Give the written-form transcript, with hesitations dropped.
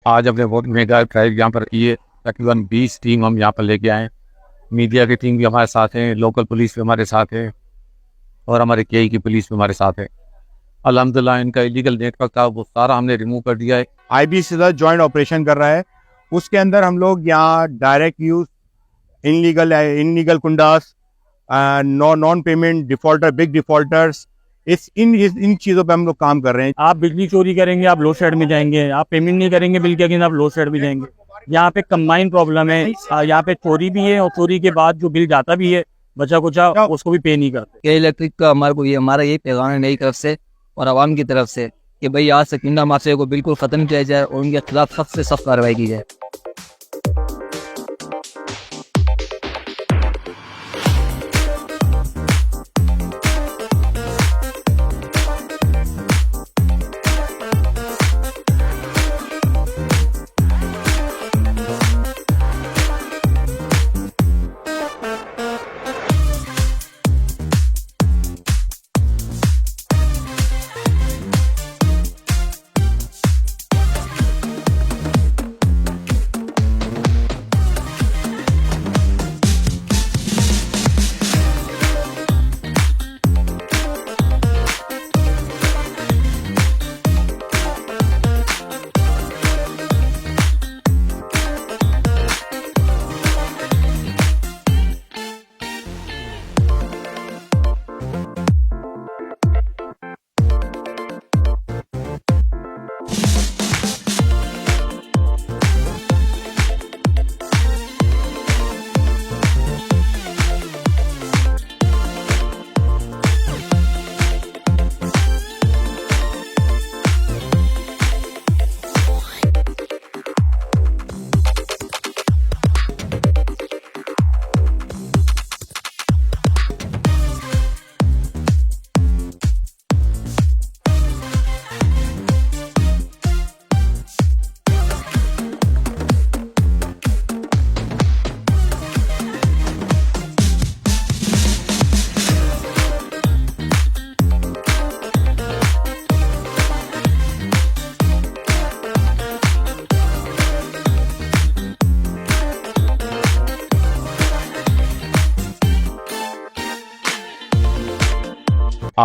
आज हमने बहुत मेगा ड्राइव यहाँ पर की है। तकरीबन 20 टीम हम यहाँ पर लेके आए। मीडिया की टीम भी हमारे साथ है, लोकल पुलिस भी हमारे साथ है और हमारे केई की पुलिस भी हमारे साथ है। अल्हम्दुलिल्लाह इनका इलीगल नेटवर्क था वो सारा हमने रिमूव कर दिया है। आईबीसी का जॉइंट ऑपरेशन कर रहा है। उसके अंदर हम लोग यहाँ डायरेक्ट यूज, इनलीगल कुंडास, non payment defaulter, big defaulters, इन चीज़ों पे हम लोग काम कर रहे हैं। आप बिजली चोरी करेंगे आप लो शेड में जाएंगे, आप पेमेंट नहीं करेंगे बिल के अगेंस्ट आप लो शेड में जाएंगे। यहाँ पे कंबाइन प्रॉब्लम है, यहाँ पे चोरी भी है और चोरी के बाद जो बिल जाता भी है बचा कुचा उसको भी पे नहीं करते। के इलेक्ट्रिक का हमारा यही पैगाम है नई तरफ से और आवाम की तरफ से कि भाई आज से किंडा माफिया को बिल्कुल ख़त्म किया जाए और उनके खिलाफ सख्त से सख्त कार्रवाई की जाए।